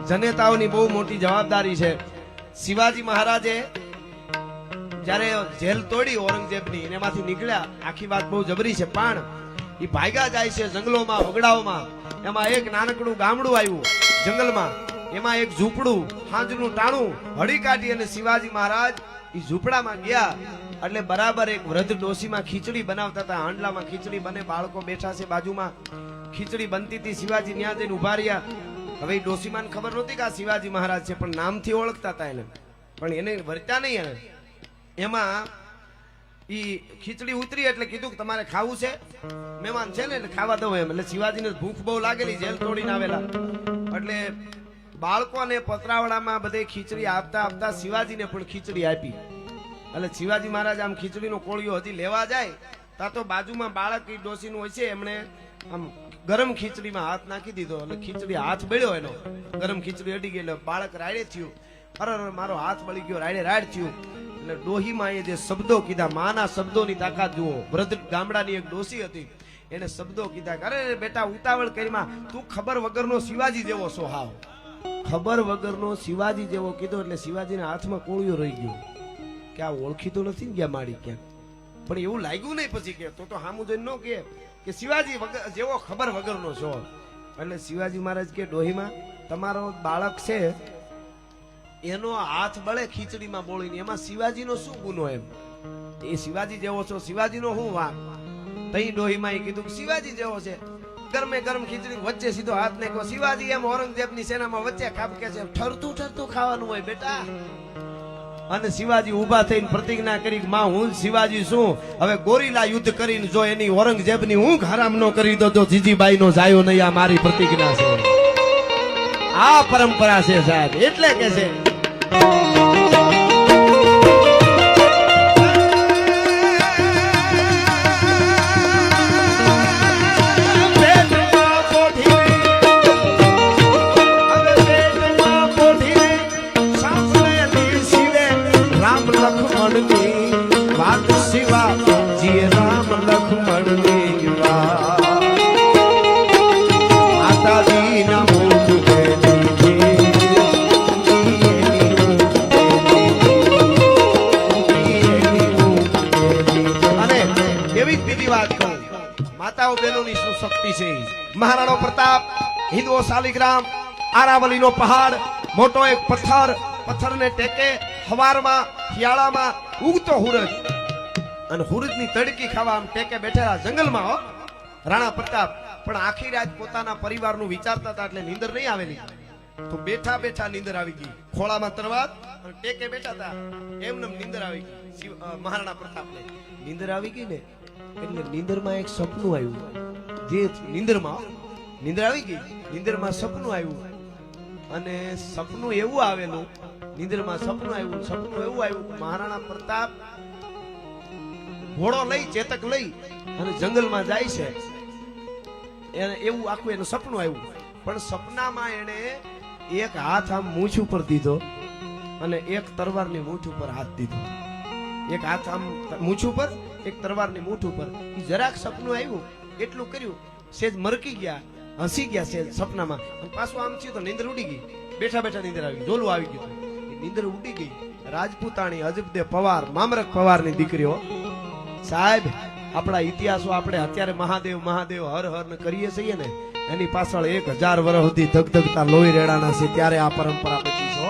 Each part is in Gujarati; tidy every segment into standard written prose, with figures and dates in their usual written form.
જનેતાઓની બહુ મોટી જવાબદારી છે. શિવાજી મહારાજે જ્યારે જેલ તોડી ઔરંગઝેબની એમાંથી નીકળ્યા, આખી વાત બહુ જબરી છે, પણ એ ભાગ્યા જાય છે જંગલોમાં, વગડાઓમાં. એમાં એક નાનકડું ગામડું આવ્યું જંગલમાં, એમાં એક ઝૂંપડું, હાંજનું ટાણું હળી કાઢી અને શિવાજી મહારાજ એ ઝૂંપડામાં ગયા. એટલે બરાબર એક વૃદ્ધ ડોશીમાં ખીચડી બનાવતા હતા. હાંડલામાં ખીચડી બને, બાળકો બેઠા છે બાજુમાં, ખીચડી બનતી હતી. શિવાજી ત્યાં જઈને ઉભા રહ્યા. હવે એ ડોશીમાને ખબર નહોતી કે આ શિવાજી મહારાજ છે, પણ નામથી ઓળખતા હતા એને, પણ એને વર્તા નહીં એને. એમાં ઈ ખીચડી ઉતરી એટલે કીધું કે તમારે ખાવું છે, મહેમાન છે ને એટલે ખાવા દઉં એમ. એટલે શિવાજીને ભૂખ બહુ લાગેલી, જેલ તોડીને આવેલા, એટલે બાળકોને પતરાવડામાં બધે ખીચડી આપતા આપતા શિવાજીને પણ ખીચડી આપી. એટલે શિવાજી મહારાજ આમ ખીચડીનો કોળિયો હજી લેવા જાય તા તો બાજુમાં બાળક ઈ ડોશીનું હોય છે, એમણે આમ ગરમ ખીચડીમાં હાથ નાખી દીધો. એટલે ખીચડી હાથ બળ્યો એનો, ગરમ ખીચડી અડી ગઈ. એટલે બાળક રાડે થયું, અરે મારો હાથ બળી ગયો, રાડે રાડ થયું. એટલે ડોહીમાં એ જે શબ્દો કીધા, માના શબ્દોની તાકાત જુઓ. વૃદ્ધ ગામડાની એક ડોશી હતી, એને શબ્દો કીધા, અરે બેટા ઉતાવળ કરીમાં તું ખબર વગરનો શિવાજી જેવો છો. હાવ ખબર વગરનો શિવાજી જેવો કીધો. એટલે શિવાજીના હાથમાં કોળિયો રહી ગયો કે આ ઓળખીતો નથી ને ગયા માડી ક્યાં. પણ એવું લાગ્યું નહીં પછી કે તો સામું જોઈને ન કે શિવાજી જેવો ખબર વગરનો છો. એટલે શિવાજી મહારાજ કે ડોહીમાં તમારો બાળક છે એનો હાથ બળે ખીચડીમાં બોળીને, એમાં શિવાજીનો શું ગુનો? એમ એ શિવાજી જેવો છો, શિવાજીનો શું વાંક? તઈ ડોહીમાં એ કીધું શિવાજી જેવો છે. ગરમે ગરમ ખીચડી વચ્ચે સીધો હાથ નાખ્યો. શિવાજી એમ ઔરંગઝેબની સેનામાં વચ્ચે ખાબકે છે, ઠરતું ઠરતું ખાવાનું હોય બેટા. અને શિવાજી ઉભા થઈને પ્રતિજ્ઞા કરી, માં હું શિવાજી છું, હવે ગોરીલા યુદ્ધ કરીને જો એની ઔરંગઝેબની ઊંઘ હરામ નો કરી દો તો જીજીબાઈ નો જાયો નહીં. આ મારી પ્રતિજ્ઞા છે, આ પરંપરા છે સાહેબ. એટલે કે છે વાત શિવાજી રામ લક્ષ્મણની વાત. માતાજીના મુખ અને એવી જ બીજી વાત કહું, માતાઓ બહેનોની શું શક્તિ છે. મહારાણો પ્રતાપ, હિન્દુઓ શાલિગ્રામ, આરાવલીનો પહાડ, મોટો એક પથ્થરને ટેકે હવારમાં શિયાળામાં ઉગતો હુરજ અને હુરજની તડકી ખાવા આમ ટેકે બેઠેલા જંગલમાં રાણા પ્રતાપ પણ આખી રાત પોતાના પરિવારનું વિચારતા હતા. એટલે નીંદર નહીં આવેલી, તો બેઠા બેઠા નીંદર આવી ગઈ. ખોળામાં તરવાત અને ટેકે બેઠા હતા, એમને નીંદર આવી ગઈ. મહારાણા પ્રતાપને નીંદર આવી ગઈ ને એટલે નીંદરમાં એક સપનું આવ્યું. જે નીંદર આવી ગઈ, નીંદરમાં સપનું આવ્યું. અને સપનું એવું આવેલું, નીંદરમાં સપનું એવું આવ્યું, મહારાણા પ્રતાપ ઘોડો લઈ, ચેતક લઈ અને જંગલમાં જાય છે. એને એવું આખું એનું સપનું આવ્યું. પણ સપનામાં એને એક હાથ આમ મૂછ ઉપર દીધો અને એક તરવારની મૂઠ ઉપર હાથ દીધો. એક હાથ આમ મૂછ ઉપર, એક તરવારની મૂઠ ઉપર. જરાક સપનું આવ્યું એટલું કર્યું, સેજ મરકી ગયા, હસી ગયા સેજ સપનામાં. પાછું આમ થયું તો નીંદર ઉડી ગઈ. બેઠા બેઠા નીંદર આવી, જોલું આવી ગયું, નીંદર ઉડી ગઈ. રાજપૂતાણી અજબદે પવાર, મામરક પવારની દીકરીઓ સાહેબ. આપણા ઇતિહાસો આપણે અત્યારે મહાદેવ મહાદેવ હર હર ને કરીએ છીએ ને, એની પાછળ 1000 વર્ષ સુધી ધગધગતા લોહી રેડાના છે. ત્યારે આ પરંપરા બચી છો.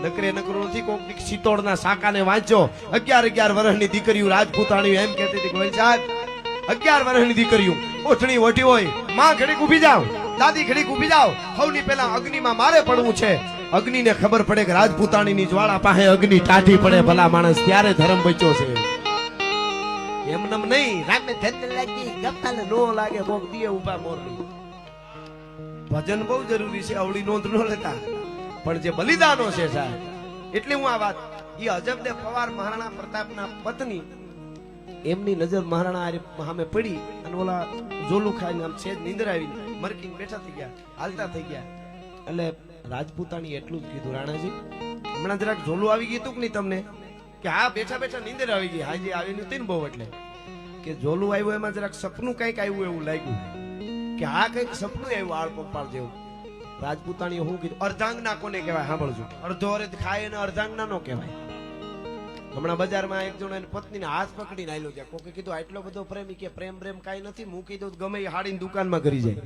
નકરે નકરું નથી. કોક સિત્તોડના સાકાને વાંચો, 11 વર્ષની દીકરીઓ રાજપૂતાણી એમ કહેતી હતી કે સાહેબ 11 વર્ષની દીકરીઓ ઓઠણી વટી હોય, માં ઘડીક ઊભી જાવ, દાદી ઘડીક ઊભી જાવ, સૌની પહેલા અગ્નિમાં મારે પડવું છે. અગ્નિને ખબર પડે કે રાજપૂતાણીની જ્વાળા પાસે અગ્નિ ટાઢી પડે ભલા માણસ, ત્યારે ધર્મ બચ્યો છે. એમનેમ નહીં, રામે ધન લાગી ગપ્પાને નો લાગે ભોગ દીએ ઉભા મોરલી. ભજન બહુ જરૂરી છે, અવળી નોંધ ન લેતા, પણ જે બલિદાનો છે સાહેબ. એટલે હું આ વાત, એ અજબદે પવાર મહારાણા પ્રતાપના પત્ની, એમની નજર મહારાણા સામે પડી અને ઓલા જોલું ખાઈને આમ છેદ નીંદર આવી મરકીને બેઠા થઈ ગયા, હાલતા થઈ ગયા. એટલે રાજપૂતાણી એટલું જ કીધું, રાણાજી હમણાં જરાક જોલું આવી ગયું કે નહીં તમને? કે હા બેઠા બેઠા નીંદર આવી ગઈ. હાજી આવી નથી ને બહુ. એટલે કે જોલું આવ્યું એમાં જરાક સપનું કઈક આવ્યું એવું લાગ્યું કે હા કઈક સપનું આવ્યું આળ પપ્પાળ જેવું. રાજપૂતાણીએ શું કીધું? અર્ધાંગના કોને કહેવાય સાંભળજો. અડધો અરે ખાય એને અર્ધાંગના નો કહેવાય. હમણાં બજારમાં એક જણો એની પત્નીને હાથ પકડીને આયલો છે. કોકે કીધું આટલો બધો પ્રેમ? કે પ્રેમ પ્રેમ કાંઈ નથી, મૂકી દઉં ગમે એ હાડીની દુકાનમાં કરી જાય.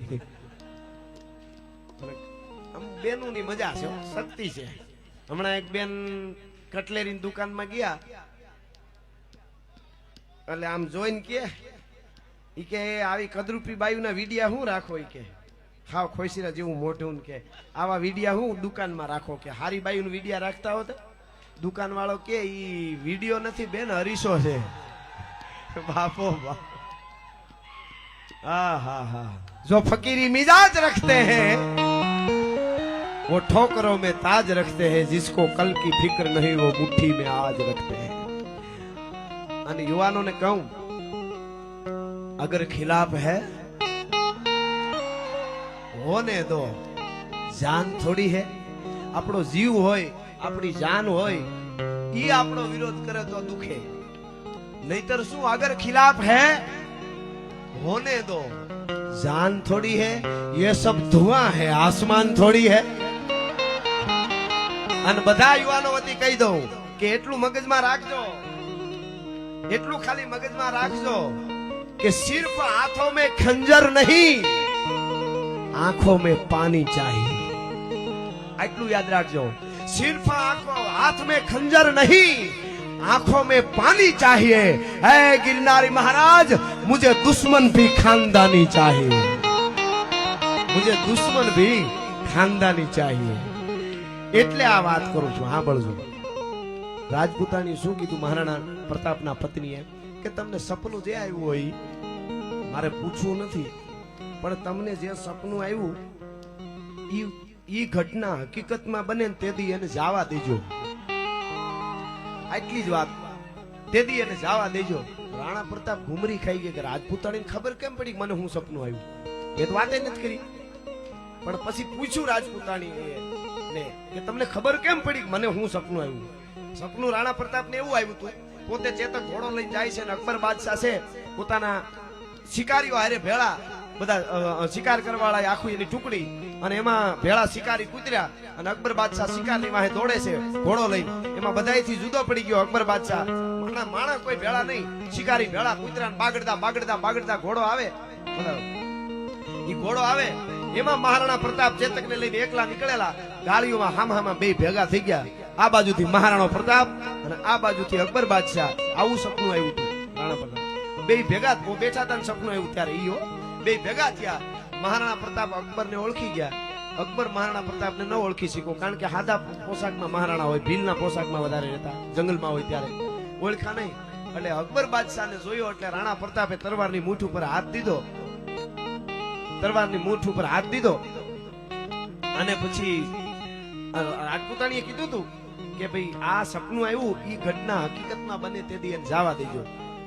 આમ બેનોની મજા છે, શક્તિ છે. હમણાં એક બેન કટલેરીની દુકાનમાં ગયા એટલે આમ જોઈને કે આવી કદરૂપી બાયુના વિડિયા હું રાખો? કે હાવ ખોસીરા જેવું મોઢું કે આવા વિડિયા હું દુકાનમાં રાખો? કે હારી બાયુનું વિડિયા રાખતા હોત. દુકાન વાળો કે ઈ વિડિયો નથી બેન, હરીશો છે. બાપો બાપ. હા जो फकीरी मिजाज रखते हैं वो ठोकरों में ताज रखते हैं, जिसको कल की फिक्र नहीं वो मुट्ठी में आज रखते हैं. અને યુવાનોને કહું, अगर खिलाफ है होने दो, जान थोड़ी है. આપણો જીવ હોય, આપણી જાન હોય, ઈ આપણો વિરોધ કરે તો દુખે. નહીતર શું? अगर खिलाफ है होने दो, जान थोड़ी है, ये सब धुआं है, आसमान थोड़ी है. અને બધા યુવાનો વતી કહી દઉં કે એટલું મગજમાં રાખજો, એટલું ખાલી મગજમાં રાખજો कि सिर्फ हाथों में खंजर नहीं, आंखों में पानी चाहिए. आटलू याद रखो. सिर्फ हाथ में खंजर नहीं, आंखों में पानी चाहिए. है गिरनारी महाराज, मुझे दुश्मन भी खानदानी चाहिए, मुझे दुश्मन भी खानदानी चाहिए. એટલે આ વાત કરું છું. હા બળજો. રાજપૂતાણી શું કીધું મહારાણા પ્રતાપના પત્નીએ કે તમને સપનું જે આવ્યું હોય મારે પૂછવું નથી, પણ તમને જે સપનું આવ્યું ઈ ઘટના હકીકતમાં બને ને તેથી એને જવા દેજો. આટલી જ વાત. તેથી એને જવા દેજો. રાણા પ્રતાપ ઘુમરી ખાઈ ગયા કે રાજપૂતાણીને ખબર કેમ પડી મને હું સપનું આવ્યું? એ તો વાતે નથી કરી. પણ પછી પૂછ્યું રાજપૂતાણી ને કે તમને ખબર કેમ પડી મને હું સપનું આવ્યું? સપનું રાણા પ્રતાપને એવું આવ્યું હતું, પોતે ચેતક ઘોડો લઈને જાય છે અને અકબર બાદશાહ છે પોતાના શિકારીઓ હારે ભેળા, બધા શિકાર કરવાવાળા આખું એની ટુકડી, અને એમાં ભેળા શિકારી કૂતર્યા અને અકબર બાદશાહ શિકારની વાહે દોડે છે ઘોડો લઈને. એમાં બધાયથી જુદો પડી ગયો અકબર બાદશાહ. માણસ કોઈ ભેળા નહીં, શિકારી ભેળા કૂતરા બાગડતા ઘોડો આવે. ઈ ઘોડો આવે એમાં મહારાણા પ્રતાપ ચેતકને લઈને એકલા નીકળેલા. ગાડીઓમાં હામહામાં બે ભેગા થઈ ગયા. આ બાજુથી મહારાણો પ્રતાપ અને આ બાજુથી અકબર બાદશાહ. આવું સપનું આવ્યું હતું રાણા પ્રતાપ. બે ભેગા બેઠા હતા, સપનું આવ્યું ત્યારે ઈઓ બે ભેગા થયા. મહારાણા પ્રતાપ અકબરને ઓળખી ગયા. અકબર મહારાણા પ્રતાપને ન ઓળખી શક્યો, કારણ કે સાદા પોશાકમાં મહારાણા હોય, ભીલના પોશાકમાં વધારે રહેતા, જંગલમાં હોય ત્યારે ઓળખા નહીં. એટલે અકબર બાદશાહને જોયો એટલે રાણા પ્રતાપે તરવારની મૂઠ ઉપર હાથ દીધો. તરવારની મૂઠ ઉપર હાથ દીધો અને પછી રાજપૂતાણીએ કીધું હતું કે ભાઈ આ સપનું આવ્યું ઈ ઘટના હકીકતમાં બને તે દી એને જવા દેજો.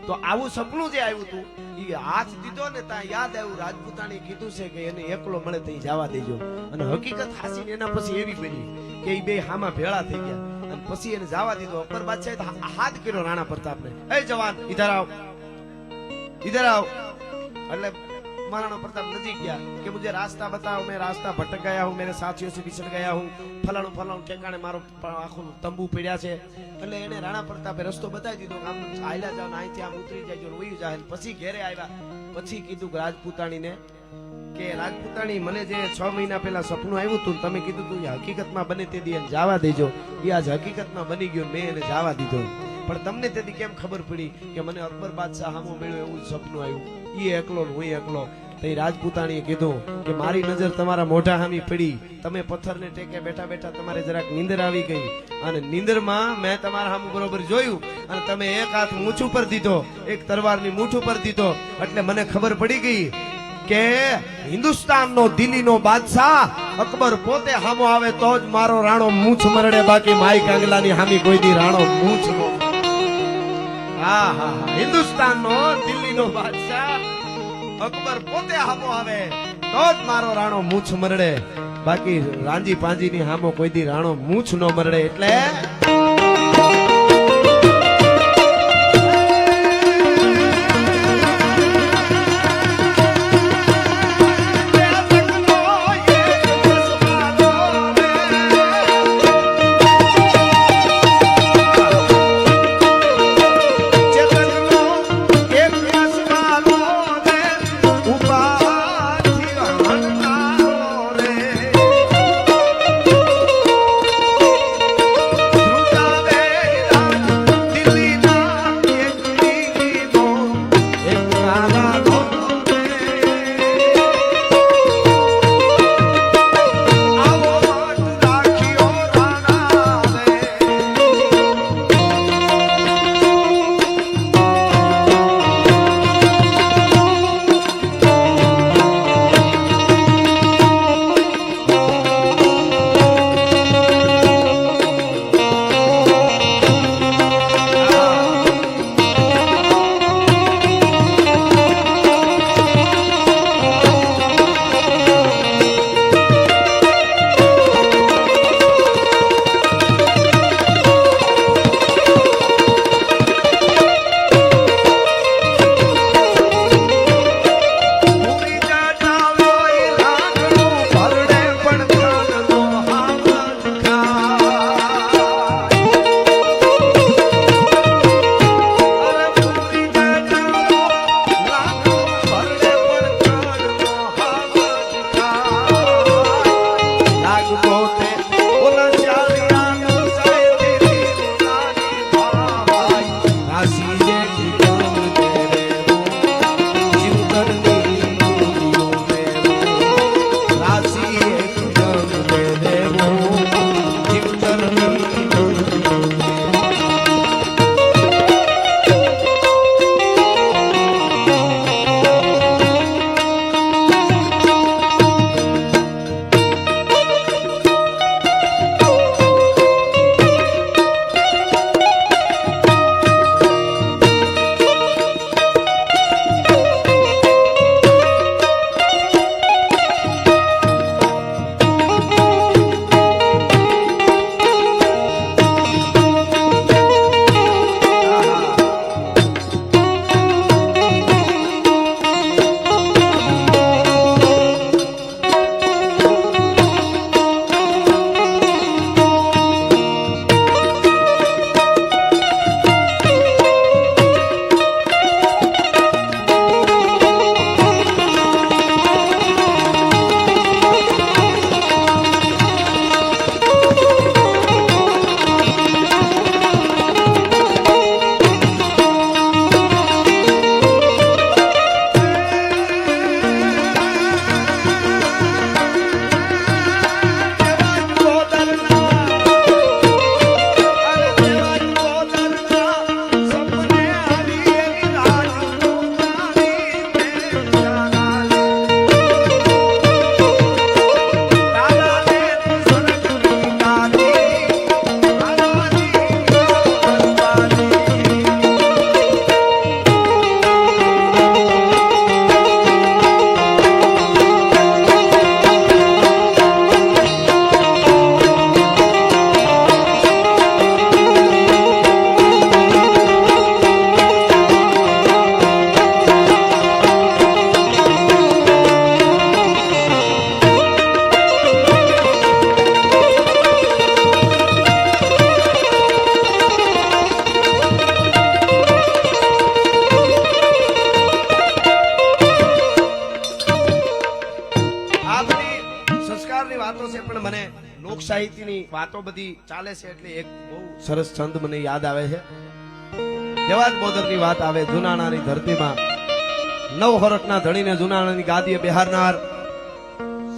તો આવું સપનું જે આવ્યું હતું ઈ હાથ દીધો ને ત્યાં યાદ આવ્યું રાજપૂતાણીએ કીધું છે કે એને એકલો મળે તો જવા દેજો. અને હકીકત હાસીને એના પછી એવી બની કે ઈ બે હામાં ભેળા થઈ ગયા અને પછી એને જવા દીધો. અકબર બાદશાહે હાથ કર્યો રાણા પ્રતાપને, એ જવાન ઇધર આવ, ઇધર આવ. એટલે महाराणा प्रताप नजीक गया कि मुझे रास्ता बताओ, मैं रास्ता भटक गया हूँ, मेरे साथियों से बिछड़ गया हूँ, फलाणु ठेकाणे मारो आखो तंबू पड्या छे. એટલે એને રાણા પ્રતાપે રસ્તો બતાવી દીધો, આમ આયલા જાવ ને અહીંથી આમ ઉતરી જાય જો વયું જાય. પછી ઘેરે આવ્યા પછી કીધું રાજપૂતાણીને કે રાજપૂતાણી મને જે 6 મહિના પહેલા સપનું આવ્યું હતું તમે કીધું તું હકીકતમાં બને તે દી એને જવા દેજો. એ આજ હકીકતમાં બની ગયો, મેં એને જવા દીધો. પણ તમને તેથી કેમ ખબર પડી કે મને અકબર બાદશાહ સામો મળ્યો એવું સપનું આવ્યું? ઈ એકલો હું એકલો. તો રાજપૂતાણીએ કીધું કે મારી નજર તમારા મોઢા સામી પડી, તમે પથ્થરને ટેકે બેઠા બેઠા તમારે જરાક નીંદર આવી ગઈ અને નીંદરમાં મેં તમારા સામું બરોબર જોયું અને તમે એક હાથ મૂછ ઉપર દીધો, એક તરવારની મૂઠ ઉપર દીધો. એટલે મને ખબર પડી ગઈ કે હિન્દુસ્તાનનો દિલ્હીનો બાદશાહ અકબર પોતે સામો આવે તો જ મારો રાણો મૂછ મરડે, બાકી માઈ કાંગલાની હામી કોઈ દી રાણો મૂછ નો. હા હા, હિન્દુસ્તાનનો દિલ્હીનો બાદશાહ અકબર પોતે હામો આવે તો જ મારો રાણો મૂછ મરડે, બાકી રાંજી પાંજીની હામો કોઈ દી રાણો મૂછ નો મરડે. એટલે લાગતો તે ઓલા ચાલિયાનું જાય તેરી નાની ભાવાઈ રાશી જે કીધું તેરે જીવતરની મૂડીઓ મેરો રાશી જે કીધું તેરે જીવતરની લોક સાહિત્યની વાતો બધી ચાલે છે એટલે એક બહુ સરસ છંદ મને યાદ આવે છે. જવાદ બોદરની વાત આવે. જુનાણાની ધરતીમાં 9 વર્ષના ધણીને જુનાણાની ગાદીએ બેહારનાર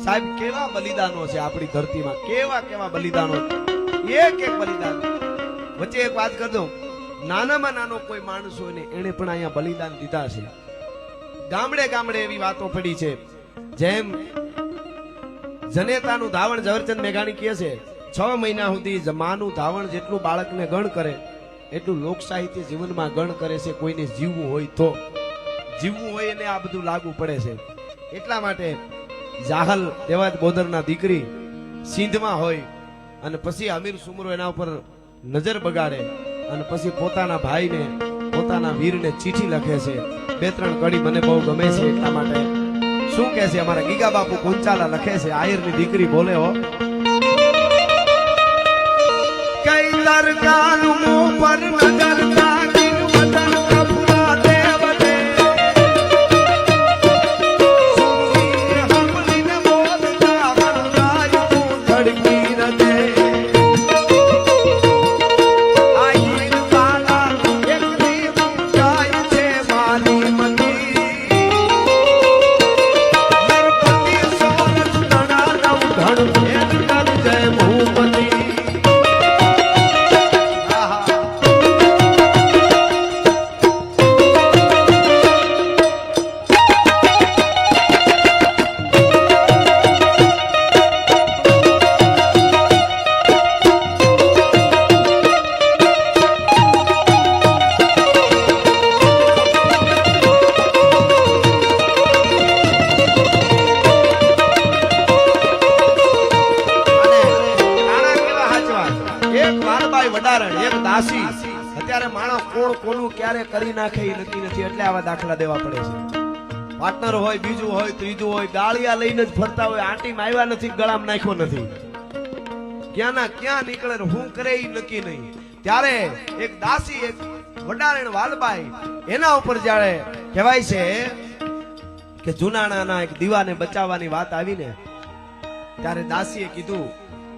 સાહેબ કેવા બલિદાનો છે આપણી ધરતીમાં, કેવા કેવા બલિદાનો, એક એક બલિદાન. વચ્ચે એક વાત કરી દઉં, નાનામાં નાનો કોઈ માણસ હોય ને એને પણ અહીંયા બલિદાન દીધા છે. ગામડે ગામડે એવી વાતો પડી છે. જેમ જનેતાનું ધાવણ ઝવેરચંદ મેઘાણી કહે છે, 6 મહિના સુધી જમાનું ધાવણ જેટલું બાળકને ગણ કરે એટલું લોક સાહિત્ય જીવનમાં ગણ કરે છે. કોઈને જીવવું હોય તો જીવવું હોય એને આ બધું લાગુ પડે છે. એટલા માટે જાહલ દેવાજ બોદરના દીકરી સિંધમાં હોય અને પછી અમીર સુમરો એના ઉપર નજર બગાડે અને પછી પોતાના ભાઈને પોતાના વીરને ચીઠી લખે છે. 2-3 કડી મને બહુ ગમે છે. એટલા માટે શું કહે છે અમારા ગીગા બાપુ કુંચાલા લખે છે, આયરની દીકરી બોલે હો, કઈ દરગાહનું પર નજર તાકીન વતન કપૂરા દેવ દે સુખી હમલીને બોલતા હરરાય તું ધડકી રદે આઈન વાલા એકની ઊંચાઈ છે મારી મતી નરપતિ સોરઠ તણા નવ ધણ ભેદ કર જય ભૂપતિ. અત્યારે માણસ કોણ કોનું ક્યારે કરી નાખે એ નક્કી નથી, એટલે આવા દાખલા દેવા પડે છે. પાર્ટનર હોય, બીજું હોય, ત્રીજું હોય, ગાળિયા લઈને જ ફરતા હોય, આંટીમાં આવ્યા નથી, ગળામાં નાખ્યો નથી, ક્યાં ના ક્યાં નીકળે હું કરે એ નક્કી નહીં. ત્યારે એક દાસી, એક વડારણ વાલબાઈ, એના ઉપર જ્યારે કહેવાય છે કે જુનાણાના એક દીવાને બચાવવાની વાત આવીને ત્યારે દાસીએ કીધું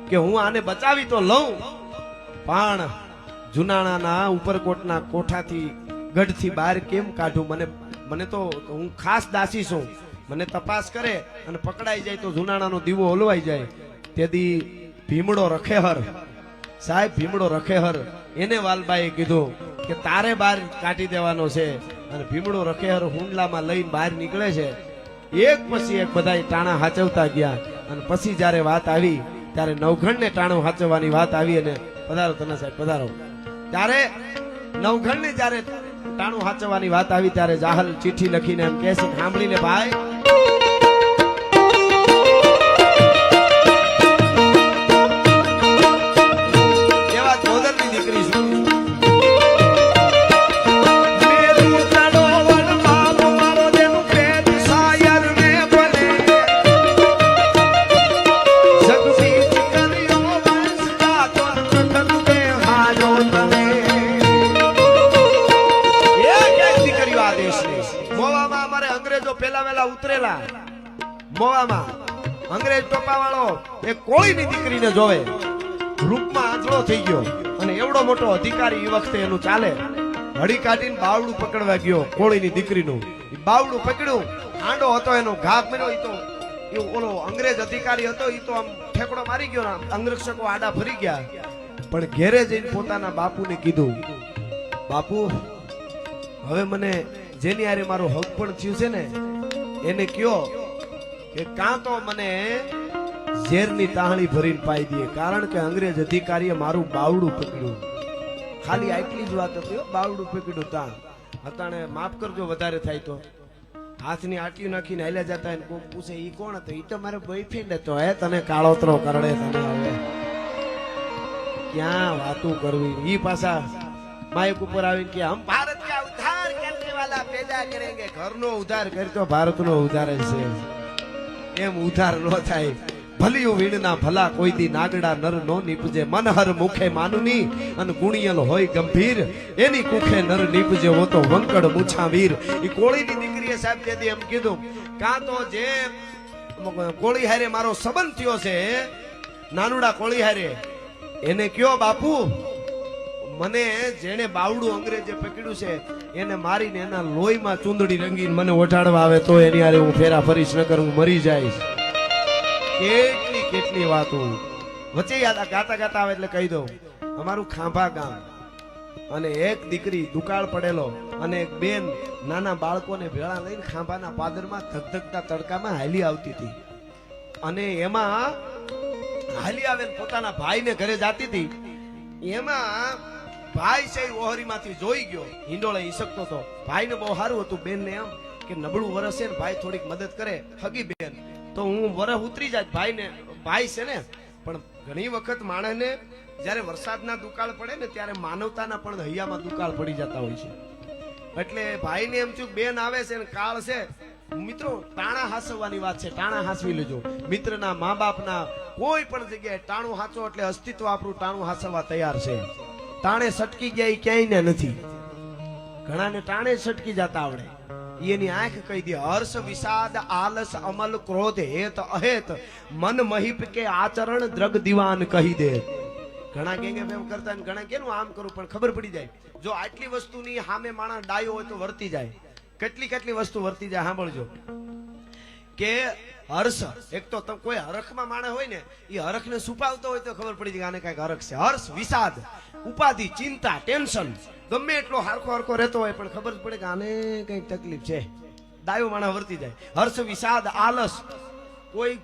કે હું આને બચાવી તો લઉં, પણ જુનાણાના ઉપરકોટના કોઠાથી ગઢથી બહાર કેમ કાઢું? મને તો હું ખાસ દાસી છું, મને તપાસ કરે અને પકડાઈ જાય તો જુનાણાનો દીવો ઓલવાઈ જાય. તેથી ભીમડો રખેહર, સાહેબ ભીમડો રખેહર, એને વાલબાઈએ કીધું કે તારે બહાર કાઢી દેવાનો છે. અને ભીમડો રખેહર હુંડલામાં લઈને બહાર નીકળે છે. એક પછી એક બધા ટાણા હાચવતા ગયા. અને પછી જયારે વાત આવી ત્યારે નવઘણને ટાણું હાચવવાની વાત આવી. અને પધારો તના સાહેબ પધારો. ત્યારે નવઘણને જયારે ટાણું હાચવવાની વાત આવી ત્યારે જાહલ ચિઠ્ઠી લખીને એમ કહે છે, સાંભળી લે ભાઈ, એવા ચોદરની દીકરી છું. ઉતરેલા મોવામાં અંગ્રેજ ટોપા વાળો એક કોળીની દીકરીને જોવે, રૂપમાં આંધળો થઈ ગયો અને એવડો મોટો અધિકારી એ વખતે એનું ચાલે. હળી કાઢીને બાવડું પકડવા ગયો કોળીની દીકરીનું. બાવડું પકડ્યું, આંડો હતો એનો ઘાક મેળ્યો. એ તો એ ઓલો અંગ્રેજ અધિકારી હતો, એ તો આમ ઠેકડો મારી ગયો. અંગ્રેજકો આડા ફરી ગયા. પણ ઘેરે જઈને પોતાના બાપુને કીધું, બાપુ હવે મને જેની હારે મારું હક પણ થયું છે ને એને કયો કે કાં તો મને ઝેરની તાહણી ભરીને પાઈ દે, કારણ કે અંગ્રેજ અધિકારીએ મારું બાવડું પકડ્યું. ખાલી આટલી જ વાત હતી, બાવડું પકડ્યું. તાણ અતાણે માફ કરજો વધારે થાય તો. હાથની આટલી નાખીને હાલ્યા જતા એને કોઈ પૂછે ઈ કોણ હતો? ઈ તો મારો બોયફ્રેન્ડ હતો. હે તને કાળોતરો કરડે તને. હવે ક્યાં વાતું કરવી? ઈ પાછા માઇક ઉપર આવીને કે હમ ભારત કા ઉદ્ધાર કરને વાલા પેદા કરેંગે. ઘરનો ઉદ્ધાર કરતો ભારતનો ઉદ્ધાર છે. એમ ઉદ્ધાર ન થાય. ભલિયું વીણના ભલા કોઈ દી નાગડા નર નો નીપજે. મનહર મુખે માનુની અને ગુણિયલ હોય ગંભીર, એની કુખે નર નીપજે હો તો વંકડ મૂછા વીર. ઈ કોળીની દીકરીએ સાહેબ તેથી એમ કીધું, કાં તો જે કોળી હારે મારો સંબંધ થયો છે, નાનુડા કોળી હારે, એને કયો બાપુ મને જેને બાવડું અંગ્રેજે પકડ્યું છે એને મારીને એના લોહીમાં ચૂંદડી રંગીને મને ઓઢાડવા આવે તો એની હારે હું ફેરા ફરીશ, નકર હું મરી જઈશ. કેટલી કેટલી વાતો વચ્ચે યાદ ગાતા ગાતા આવે એટલે કહી દઉં. અમારું ખાંભા ગામ અને એક દીકરી દુકાળ પડેલો અને એક બેન નાના બાળકોને ભેળા લઈને ખાંભાના પાદરમાં ધગધગતા તડકામાં હાલી આવતી હતી. અને એમાં હાલી આવે પોતાના ભાઈને ઘરે જાતી હતી. એમાં ભાઈ છે ઓહરીમાંથી જોઈ ગયો, હિંડોળે ઈસકતો હતો. ભાઈને બહુ સારું હતું, બેનને એમ કે નબળું વરસ છે ને ભાઈ થોડીક મદદ કરે, હગી બેન તો હું વરસ ઉતરી જાય. ભાઈને ભાઈ છે ને, પણ ઘણી વખત માણસને જ્યારે વરસાદના દુકાળ પડે ને ત્યારે માનવતાના પણ હૈયામાં દુકાળ પડી જતા હોય છે. એટલે ભાઈને એમ થયું બેન આવે છે ને કાળ છે. મિત્રો ટાણા હાસવવાની વાત છે, ટાણા હાસવી લેજો. મિત્રના મા બાપના કોઈ પણ જગ્યાએ ટાણું હાચો એટલે અસ્તિત્વ આપણું ટાણું હાસવવા તૈયાર છે. ટાણે સટકી ગયા એ ક્યાંય નથી. ઘણાને ટાણે સટકી જતા આવડે. એની આંખ કહી દે હર્ષ વિષાદ આલસ અમલ ક્રોધ હેત અહેત મન મહિપ કે આચરણ દ્રગ દીવાન કહી દે. ઘણા કેંગે એમ કરતા ને ઘણા કેનું આમ કરું, પણ ખબર પડી જાય જો આટલી વસ્તુની સામે માણસ ડાયો હોય તો વર્તી જાય. કેટલી કેટલી વસ્તુ વર્તી જાય. સાંભળજો કે હર્ષ, એક તો કોઈ હરખમાં માણસ હોય ને એ હરખને છુપાવતો હોય તો ખબર પડી જાય આને કઈક હરખ છે. હર્ષ વિષાદ ઉપાધિ ચિંતા ટેન્શન ગમે એટલો હરખો હરખો રહેતો હોય પણ ખબર પડે કે આને કઈક તકલીફ છે, ડાયો માણસ વર્તી જાય. હર્ષ વિષાદ આલસ, કોઈ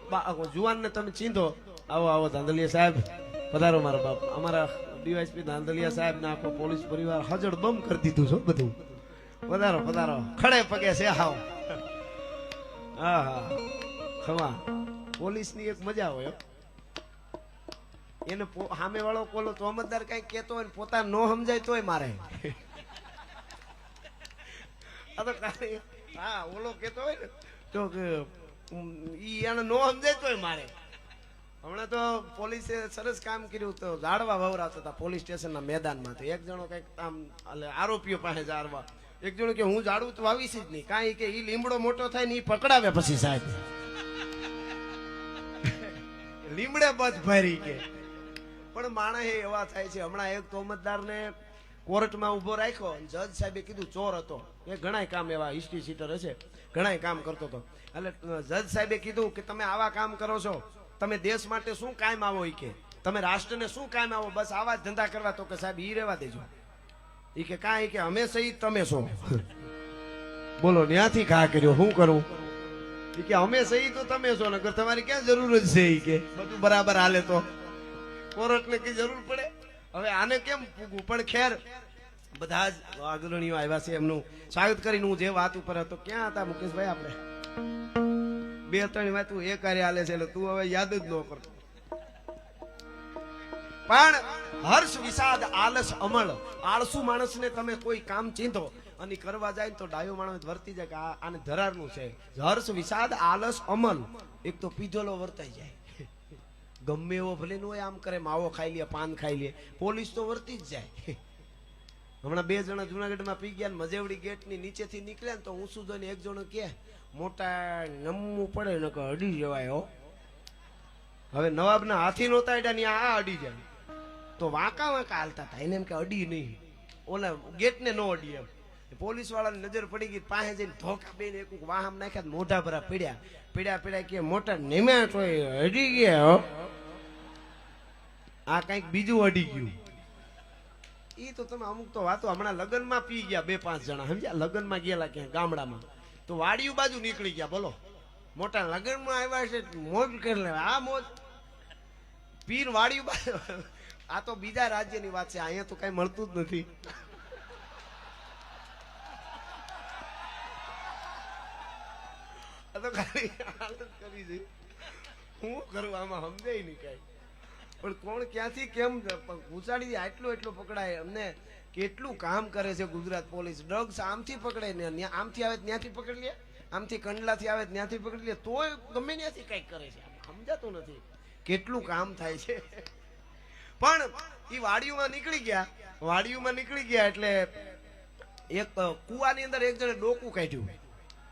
જુવાનને તમે ચીંધો, આવો આવો ધાંધલિયા સાહેબ પધારો મારા બાપ, અમારા ડીવાયસપી ધાંધલિયા સાહેબ ને આખો પોલીસ પરિવાર હજડ બમ કરી દીધું છો બધું. પધારો પધારો, ખડે પગે છે હાવ. હા હા ખમા. પોલીસ ની એક મજા હોય, એને સામે વાળો કોલો તોમતદાર કઈ કેતો હોય પોતા નો સમજાય તોય મારે. હા ઓલો કેતો હોય ને તો ઈ એને નો સમજાય તોય મારે. હમણાં તો પોલીસે સરસ કામ કર્યું. તો ઝાડવા વવરાતા હતા પોલીસ સ્ટેશનના મેદાનમાં. તો એક જણો કઈક આમ આરોપીઓ પાસે ઝાડવા, એક જણો કે હું ઝાડવું તો વાવીશ જ નહીં, કાંઈ કે ઈ લીમડો મોટો થાય ને ઈ પકડાવે પછી સાહેબ. લીમડે બધ ભરી કે પણ માણસ એવા થાય છે. હમણાં એક તોમતદારને કોર્ટમાં ઉભો રાખ્યો, જજ સાહેબે કીધું ચોર હતો. એ ઘણાય કામ એવા હિસ્ટ્રી સીટર હશે, ઘણાય કામ કરતો હતો. એટલે જજ સાહેબે કીધું કે તમે આવા કામ કરો છો, તમે દેશ માટે શું કાયમ આવો? ઈ કે તમે રાષ્ટ્રને શું કાયમ આવો? બસ આવા જ ધંધા કરવા. તો કે સાહેબ ઈ રહેવા દેજો. ઈ કે કાંઈ કે અમે સહી તમે છો. બોલો ત્યાંથી ઘા કર્યો. શું કરું? ઈ કે અમે સહી તો તમે છો, નકર તમારી ક્યાં જરૂર જ છે? ઈ કે બધું બરાબર હાલે તો કોર્ટને કઈ જરૂર પડે? હવે આને કેમ પૂગવું? પણ ખેર બધા જ અગ્રણીઓ આવ્યા છે, એમનું સ્વાગત કરીને હું જે વાત ઉપર હતો. ક્યાં હતા મુકેશભાઈ? આપણે 2-3 વાતું એ કાર્ય હાલે છે, એટલે તું હવે યાદ જ ન કરતો. પણ હર્ષ વિષાદ આલસ અમળ, આળસુ માણસને તમે કોઈ કામ ચીંધો અને કરવા જાય તો ડાયો માણસ વર્તી જાય કે આને ધરારનું છે. હર્ષ વિષાદ આલસ અમલ, એક તો પીધેલો વર્તાઈ જાય. ગમે એવો ભલે નો આમ કરે, માવો ખાઈ લે, પાન ખાઈ લે, પોલીસ તો વર્તી જ જાય. હમણાં 2 જણા જુનાગઢમાં પી ગયા, મજેવડી ગેટની નીચેથી નીકળ્યા ને તો ઊંસું જોઈને એક જણો કે મોટા નમવું પડે ને કે અડી જવાય. હો હવે નવાબના હાથી નહોતા એટલે ને આ અડી જાય તો વાંકા વાંકા હાલતા હતા. એને એમ કે અડી નહીં, ઓલા ગેટને નો અડી. એમ પોલીસ વાળાની નજર પડી ગઈ, પાસે જઈને ધોકા બેને એક વાહમ નાખ્યા, મોઢા ભરા પીડ્યા કે મોટા નેમ્યા તો અડી ગયા. આ કઈક બીજું અડી ગયું. ઈ તો તમે અમુક તો વાતો હમણાં લગ્નમાં પી ગયા 2-5 જણા, સમજ્યા? લગ્નમાં ગયેલા ક્યાં ગામડામાં તો વાડિયું બાજુ નીકળી ગયા. બોલો મોટા લગ્નમાં આવ્યા છે, મોજ કરી લે. આ મોજ પીર વાડિયું બાજુ. આ તો બીજા રાજ્યની વાત છે, અહીંયા તો કઈ મળતું જ નથી. આ તો ખાલી હાલત કરી છે. હું કરું આમાં સમજાય નહીં કઈ. પણ કોણ ક્યાંથી કેમ ઘુસાડી એટલું પકડાય? અમને કેટલું કામ કરે છે ગુજરાત પોલીસ. ડ્રગ્સ આમથી પકડે ને આમથી આવે ત્યાંથી પકડી લે, આમથી કંડલાથી આવે ત્યાંથી પકડી લે, તોય ગમે ત્યાંથી કઈક કરે છે. સમજાતું નથી કેટલું કામ થાય છે. પણ એ વાડીઓમાં નીકળી ગયા એટલે એક કુવાની અંદર એક જણે ડોકું કાઢ્યું,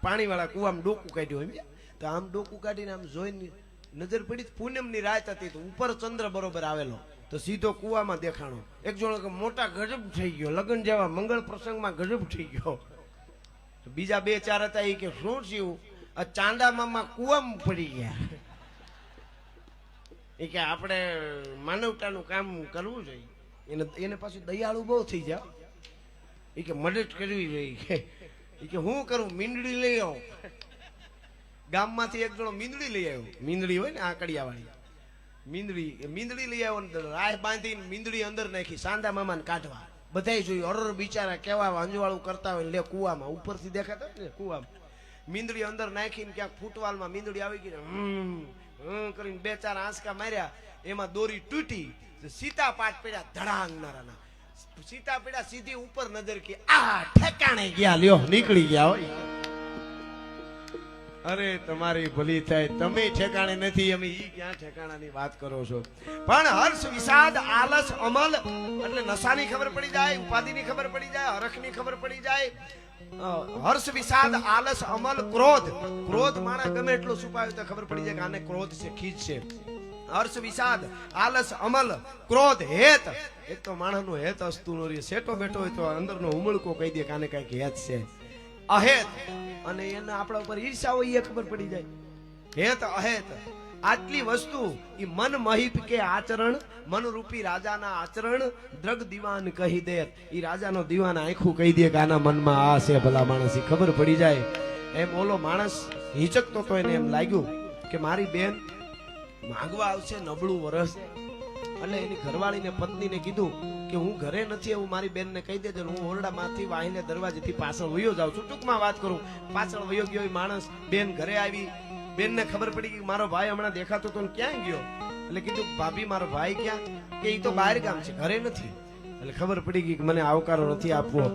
પાણીવાળા કુવામાં ડોકું કાઢ્યું. તો આમ ડોકું કાઢીને આમ જોઈને નજર પડી, પૂનમની રાત હતી તો ઉપર ચંદ્ર બરોબર આવેલો, તો સીધો કુવામાં દેખાણો. એક જણો મોટા ગજબ થઈ ગયો, લગ્ન જેવા મંગળ પ્રસંગમાં ગજબ થઈ ગયો. બીજા 2-4 હતા એ કે શું થયું? આ ચાંદા મામા કુવામાં પડી ગયા. એ કે આપણે માનવતાનું કામ કરવું જોઈએ. એને પાછું દયાળુ બહુ થઈ જાવ. એ કે મદદ કરવી જોઈએ. એ કે હું કરું? મીંદડી લઈ આવો. ગામમાંથી એક જણો મીંદડી લઈ આવ્યો. મીંદડી હોય ને આકડિયા વાળી મીંદડી લઈ આવ્યો, રાહ બાંધીને મીંદડી અંદર નાખી સાંદા મામાને કાઢવા. બધાય જોયું, અરર બિચારા કેવા અંજવાળું કરતા હોય. લે કુવામાં ઉપરથી દેખાતા હોય ને કુવામાં, મીંદડી અંદર નાખીને ક્યાંક ફૂટવાલમાં મીંદડી આવી ગઈ ને કરીને 2-4 આંસકા માર્યા, એમાં દોરી તૂટી, સીતા પાટ પડ્યા ધડાંગનારાના. સીતા પડ્યા, સીધી ઉપર નજર કે આ ઠેકાણે ગયા, લ્યો નીકળી ગયા હોય. અરે તમારી ભલી થાય, તમે ઠેકાણે નથી, અમે ઈ ક્યાં ઠેકાણાની વાત કરો છો? પણ હર્ષ વિષાદ આલસ અમલ એટલે નશાની ખબર પડી જાય, ઉપાધિની ખબર પડી જાય, હરખની ખબર પડી જાય. હર્ષ વિષાદ આલસ અમલ ક્રોધ માણા ગમે એટલો છુપાવ્યો તો ખબર પડી જાય કે આને ક્રોધ છે, ખીજ છે. હર્ષ વિષાદ આલસ અમલ ક્રોધ હેત, એક તો માણસનું હેત અસ્તુ નો રહે. સેટો બેઠો હોય તો અંદરનો ઉમળકો કહી દે કે આને કઈક હેત છે. અહેત અને એને આપણા ઉપર ઈર્ષા હોય એ ખબર પડી જાય. હેત અહેત આટલી વસ્તુ ઈ મન મહિપ કે આચરણ, મન રૂપી રાજાના આચરણ દ્રગ દીવાન કહી દે. ઈ રાજાનો દીવાન આંખું કહી દે કે આના મનમાં આ છે. ભલા માણસ ઈ ખબર પડી જાય. એમ ઓલો માણસ હિચકતો તો એને એમ લાગ્યું કે મારી બેન માંગવા આવશે, નબળું વરસ. એટલે એની ઘરવાળીને પત્નીને કીધું કે હું ઘરે નથી, એવું મારી બેનને કહી દેજે. હું ઓરડામાંથી વાહીને દરવાજેથી પાછળ વયો જાઉં છું. ટૂંકમાં વાત કરું, પાછળ વયો ગયો માણસ. બેન ઘરે આવી, બેનને ખબર પડી કે મારો ભાઈ હમણાં દેખાતો તો ક્યાં ગયો. એટલે કીધું ભાભી મારો ભાઈ ક્યાં? કે એ તો બહાર ગામ છે, ઘરે નથી. એટલે ખબર પડી ગઈ કે મને આવકારો નથી આપવો.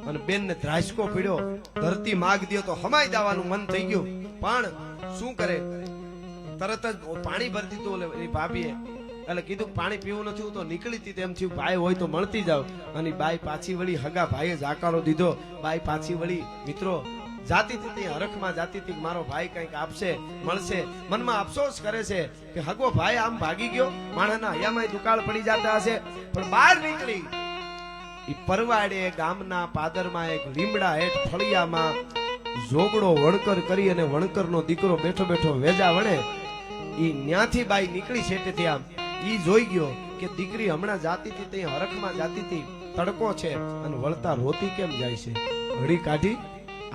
અને બેનને ધ્રાસકો પીડ્યો, ધરતી માગ દો તો હમાઈ જવાનું મન થઈ ગયું. પણ શું કરે, તરત જ પાણી ભરી દીધું એની ભાભીએ. એટલે કીધું પાણી પીવું નથી, હું તો નીકળી હતી. તેમ થયું ભાઈ હોય તો મળતી જાવ. અને બાઈ પાછી વળી, હગા ભાઈએ જાકારો દીધો. બાઈ પાછી વળી મિત્રો જાતિથી હરખમાં જાતિથી મારો ભાઈ કંઈક આપશે મળશે, મનમાં અફસોસ કરે છે કે હગો ભાઈ આમ ભાગી ગયો, માણસના હૈયામાં દુકાળ પડી જતા હશે. પણ બહાર નીકળી ઈ પરવાડે ગામના પાદરમાં એક લીમડા હેઠ ફળિયામાં જોગડો વણકર કરી અને વણકરનો દીકરો બેઠો બેઠો વેજા વણે. ઈ ન્યાથી બાઈ નીકળી છેટેથી આમ ઈ જોઈ ગયો કે દીકરી હમણાં જાતીથી તે હરખમાં જાતીથી તડકો છે અને વળતા રોતી કેમ જાય છે. ઘડી કાઢી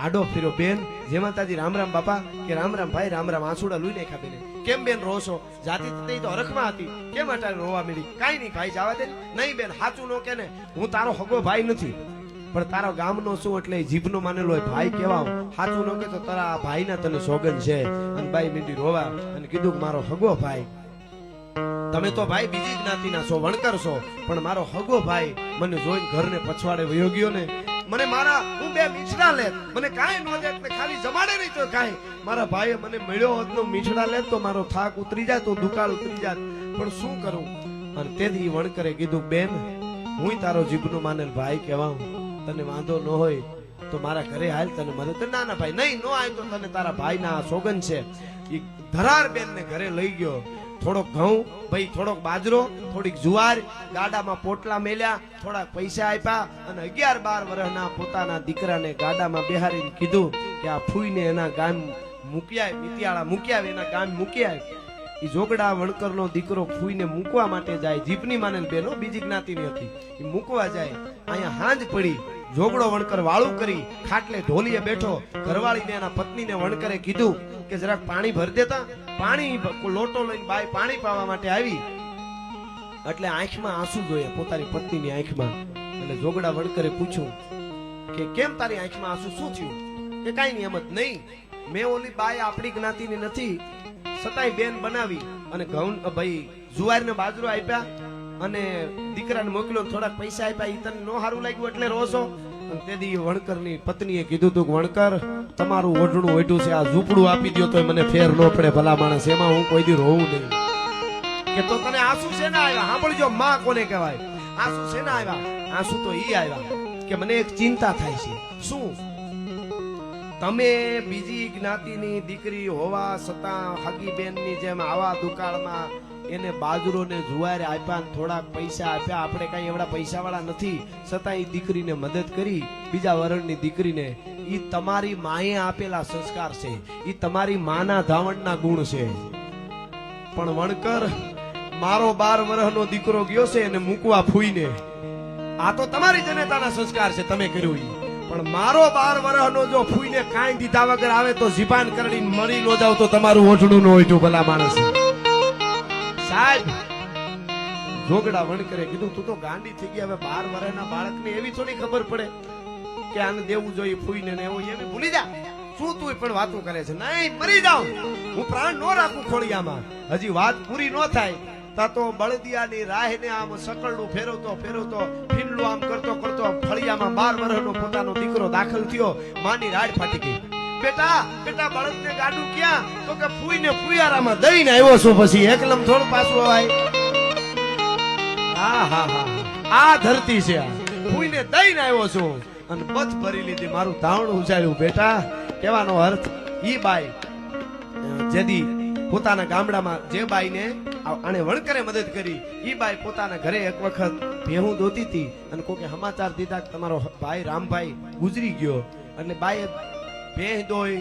આડો ફેરો, બેન જય માતાજી, રામ રામ બાપા, કે રામ રામ ભાઈ, રામ રામ. આંસુડા લૂઈ નાખ્યા બેને. કેમ બેન રો છો? જાતીથી તો હરખમાં હતી, કેમ અટાણે રોવા મળી? કાઈ નહીં ભાઈ, જવા દે. નહીં બેન, સાચું નો કે ને, હું તારો હગો ભાઈ નથી, પણ તારો ગામનો શું એટલે જીભનો માનેલો હોય ભાઈ કેવા. સાચું નો કે તો તારા ભાઈના તને સોગન છે. અને બાઈ મીંડી રોવા અને કીધું કે મારો હગો ભાઈ, તમે તો ભાઈ બીજી જ્ઞાતિના છો, વણકર છો, પણ મારો હગો ભાઈ મને જોઈને ઘરને પછવાડે વયો ગયો ને. મને મારા હું બે મીઠડા લે, મને કાંઈ નો દે, ખાલી જમાડે નહીં તો કાંઈ. મારા ભાઈએ મને મળ્યો હોત નો મીઠડા લે તો મારો થાક ઉતરી જાય, તો દુકાળ ઉતરી જાય, પણ શું કરું. અને તેથી વણકરે કીધું, બેન હું તારો જીભનો માનેલ ભાઈ કહેવા, તને વાંધો ન હોય તો મારા ઘરે હાલ, તને મદદ. ના ના ભાઈ, નહીં નો આય તો તને તારા ભાઈના સોગન છે. એ ધરાર બેન ને ઘરે લઈ ગયો. થોડોક ઘઉં ભાઈ, થોડોક બાજરો, થોડીક જુવાર, ગાડામાં પોટલા મેલ્યા, થોડાક પૈસા આપ્યા અને 11-12 વર્ષના પોતાના દીકરાને ગાડામાં બેહારીને કીધું કે આ ફૂઈને એના ગામ મૂકી આય, મિતિયાળા મૂકી આવે, એના ગામ મૂકી આવે. ઈ જોગડા વણકરનો દીકરો ફૂઈને મૂકવા માટે જાય. જીપની માનેલ બેનો બીજી જ્ઞાતિની હતી, ઈ મૂકવા જાય. અહીંયા હાંજ પડી, જોગડો વણકર વાળું કરી ખાટલે ઢોલીએ બેઠો. ઘરવાળીને એના પત્નીને વણકરે કીધું કે જરાક પાણી ભરી દેતા. પાણી લોટો લઈને બાઈ પાણી પાવા માટે આવી, એટલે આંખમાં આંસુ જોયા પોતાની પત્નીની આંખમાં. એટલે જોગડા વણકરે પૂછ્યું કે કેમ તારી આંખમાં આંસુ, શું થયું? કે કાઈ નહીં, એમ જ નહીં, મેં ઓલી બાઈ આપણી જ્ઞાતિની નથી, છતાંય બેન બનાવી અને ઘઉં ભાઈ જુવાર ને બાજરો આપ્યા અને દીકરાને મોકલ્યો, થોડાક પૈસા આપ્યા. ઈ તને નો સારું લાગ્યું એટલે રોશો? તેથી વણકરની પત્નીએ કીધું તું, વણકર તમારું ઓઢણું ઓઢ્યું છે, આ ઝૂંપડું આપી દો તો મને ફેર ન પડે, ભલા માણસ, એમાં હું કોઈ દી રોવું નહીં. કે તો તને આંસુ શેના આવ્યા? સાંભળજો, માં કોને કહેવાય? આંસુ શેના આવ્યા? આંસુ તો ઈ આવ્યા કે મને એક ચિંતા થાય છે. શું? તમે બીજી જ્ઞાતિની દીકરી હોવા છતાં હગી બેનની જેમ આવા દુકાળમાં એને બાજરો ને જુવારે આપ્યા, થોડાક પૈસા આપ્યા. આપણે કઈ એવડા પૈસા વાળા નથી, છતાં એ દીકરીને મદદ કરી, બીજા વરણની દીકરીને. ઈ તમારી માએ આપેલા સંસ્કાર છે, ઈ તમારી માના ધાવણના ગુણ છે. પણ વણકર મારો 12 વર્ષનો દીકરો ગયો છે એને મૂકવા ફૂઈને, આ તો તમારી જનતાના સંસ્કાર છે, તમે કર્યું ઈ. પણ મારો 12 વર્ષનો જો ફૂઈને કાંઈ દીધા વગર આવે તો જીભાન કરડીને મરી ન જાવ તો તમારું ઓઠડું ન હોય. ભલા માણસ સાહેબ, જોગડા વણકરે કીધું, તું તો ગાંડી થઈ ગઈ. હવે 12 વર્ષના બાળકને એવી થોડી ખબર પડે કે આને દેવું જોઈએ ફૂઈને ને એવું, એવી ભૂલી જા. શું તું પણ વાતો કરે છે? નહીં, મરી જાઉં, હું પ્રાણ ન રાખું ખોળિયામાં. હજી વાત પૂરી ન થાય તા તો બળદિયાની રાહને આમ સકળનું ફેરવતો ફેરવતો, ફીંડલું આમ કરતો કરતો ફળિયામાં 12 વર્ષનો પોતાનો દીકરો દાખલ થયો. માની રાડ ફાટી ગઈ. બેટા બેટા, બળદને ગાડું ક્યાં? તો કે ફૂઈને ફુયારામાં દઈને આવ્યો છું. પછી એકલમ થોડું પાછું આય. હા હા હા, આ ધરતી છે, આ ફૂઈને દઈને આવ્યો છું અને બચ ભરી લીધી, મારું ધાવણું ઉછાળ્યું. બેટા કહેવાનો અર્થ, ઈ બાઈ જેદી પોતાના ગામડામાં જે બાઈને આને વણકરે મદદ કરી, ઈ બાઈ પોતાના ઘરે એક વખત ભેહું દોતી હતી અને કોકે સમાચાર દીધા કે તમારો ભાઈ રામભાઈ ગુજરી ગયો. એટલે બાઈએ ભેહ દોઈ,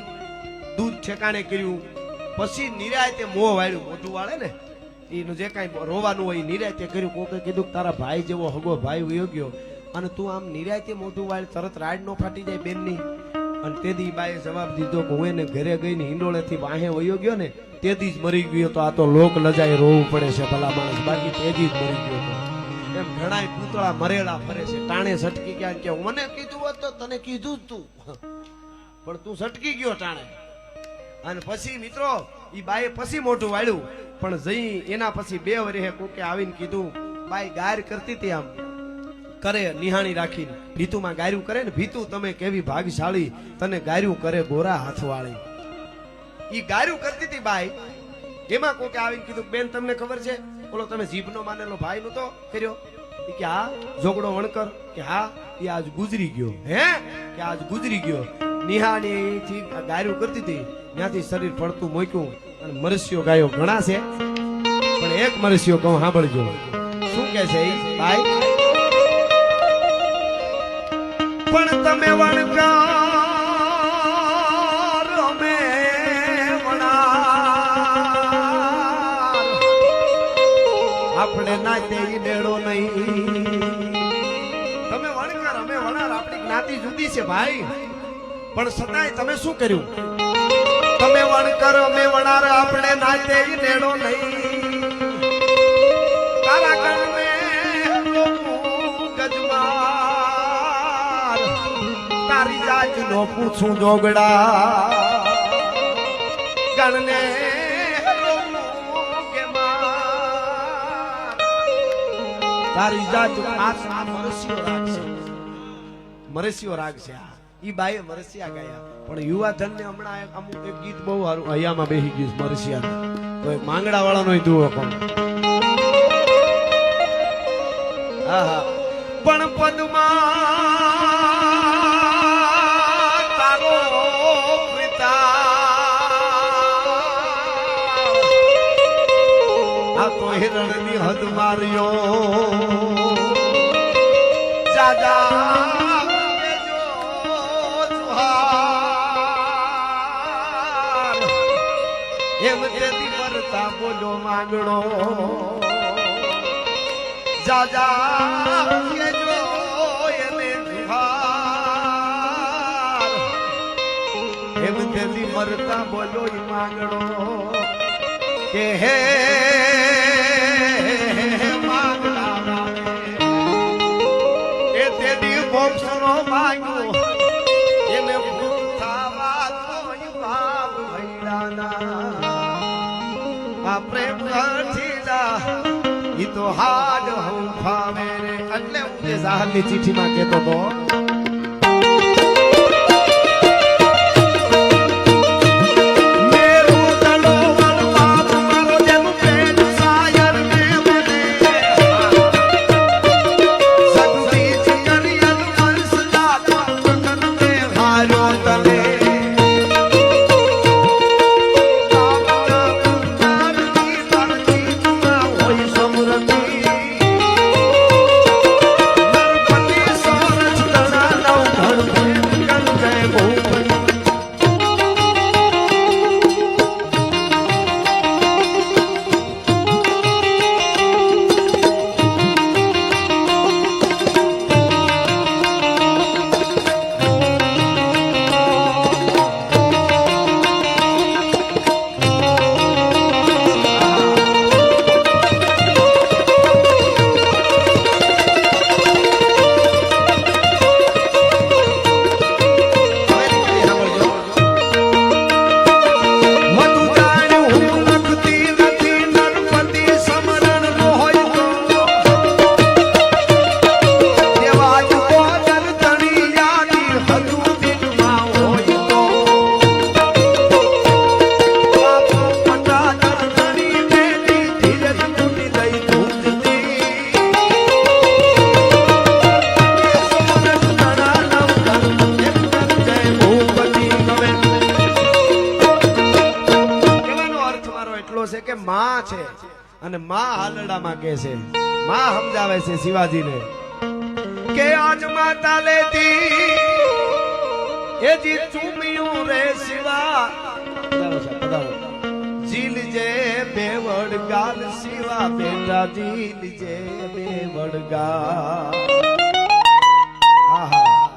દૂધ ઠેકાણે કર્યું, પછી નિરાયતે મોં વાળ્યું. મોઢું વાળે ને એનું જે કાંઈ રોવાનું હોય નિરાયતે કર્યું. કોકે કીધું કે તારા ભાઈ જેવો હગો ભાઈ વયો ગયો અને તું આમ નિરાયતે મોઢું વાળ, તરત રાડ નો ફાટી જાય બેનની. અને તેથી બાઈએ જવાબ દીધો કે હું એને ઘરે ગઈને હિંડોળેથી વાહે વયો ગયો ને તેથી જ મરી ગયો. તો આ તો લોક લજાય રોવું પડે છે ભલા માણસ, બાકી તેથી જ મરી ગયો. એમ ઘણાય પૂતળા મરેલા ફરે છે, ટાણે સટકી ગયા કે મને કીધું હોત તો તને કીધું જ તું, પણ તું સટકી ગયો ટાણે. અને પછી મિત્રો ઈ બાઈએ પછી મોઢું વાળ્યું. પણ જઈ એના પછી 2 વર્ષે કોકે આવીને કીધું, બાઈ ગાર કરતી હતી આમ કરે નિહાણી રાખીને, ભીતુમાં ગાર્યું કરે ને, ભીતું તમે કેવી ભાગશાળી, તને ગાર્યું કરે ગોરા હાથવાળી. ઈ ગાર્યું કરતી હતી બાઈ. એમાં કોકે આવીને કીધું, બેન તમને ખબર છે ઓલો તમે જીભનો માનેલો ભાઈ નતો કર્યો? કે હા. જોગડો વણકર કે હા, એ આજ ગુજરી ગયો. હે? કે આજ ગુજરી ગયો. નિહાળીથી ગાયરું કરતી હતી ત્યાંથી શરીર પડતું મૂક્યું અને મરસ્યો ગાયો ઘણા છે પણ એક મરસ્યો કહું સાંભળજો શું કે છે ઈ ભાઈ પણ તમે વણકાર અમે વણાર આપણે ના તે ડેડો નહીં તમે વણકાર અમે વણાર આપણી જ્ઞાતિ જુદી છે ભાઈ પણ છતાંય તમે શું કર્યું તમે વણકર અમે વણાર આપણે નાતે નેડો નહીં તારા કારણે ગજમાર તારી જાત નો પૂછું જોગડા ગણને તારી જાત આ મરસ્યો રાગ છે આ ઈ બાએ મરસિયા ગાયા પણ યુવા ધન ને હમણાં અમુક એક ગીત બહુ સારું હૈયામાં બેહી ગયું મરસિયા તો માંગડા વાળાનો દુઓ કોણ આહા પણ પદમાં તારો પિતા આ તો હિરણની હદ માર્યો જાજા એમ તેથી પરતા બોલો માંગણો જાજા કેજો એને જુહાર એમ તેથી મરતા બોલો માંગણો કે હે માંગણા એ તેડી મોક્ષનો માંગ્યો એને ભૂખાવા કોઈ બાપ ભૈડાના પ્રેમ છીડા ઈ તો હાડ હું ફાવે રે એટલે હું જે જાહરની ચિઠ્ઠીમાં કહેતો તો અને માં હાલડામાં કે છે માં સમજાવે છે શિવાજીને કે આજ માતા લેતી એ જી ચૂમિયું રે શિવા જીલ જે બેવડ ગાલ શિવા બેટા જીલ જે બેવડ ગાલ આહા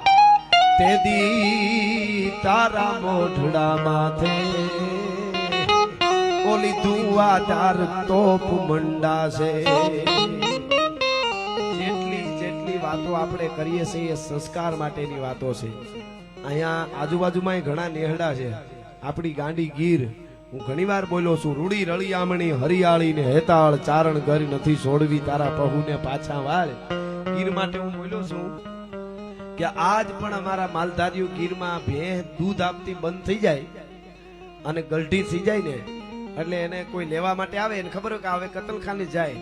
તે દી તારા મોઢડા માથે ઓલી દુઆદાર તોપ મંડા છે જેટલી વાતો આપણે કરીએ છીએ એ સંસ્કાર માટેની વાતો છે અહીંયા આજુબાજુમાં ઘણા નેહડા છે આપણી ગાંડી ગીર હું ઘણીવાર બોલ્યો છું રૂડી રળિયામણી હરિયાળી ને હેતાળ ચારણ ઘર નથી છોડવી તારા પહુને પાછા વાળ ગીર માટે હું બોલ્યો છું કે આજ પણ અમારા માલધારીઓ ગીરમાં ભેંસ દૂધ આપતી બંધ થઈ જાય અને ગલઢી થઈ જાય ને એટલે એને કોઈ લેવા માટે આવે એને ખબર હોય કે હવે કતલખાને જાય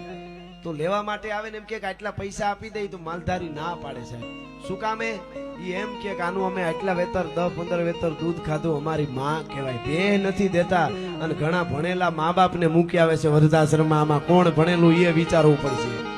તો લેવા માટે આવે ને એમ કે આટલા પૈસા આપી દઈ તો માલધારી ના પાડે સાહેબ. શું કામે? ઈ એમ કે આનું અમે આટલા વેતર 10-15 વેતર દૂધ ખાધું, અમારી માં કહેવાય, બે નથી દેતા. અને ઘણા ભણેલા મા બાપ ને મૂકી આવે છે વૃદ્ધાશ્રમમાં. આમાં કોણ ભણેલું એ વિચારવું પડશે.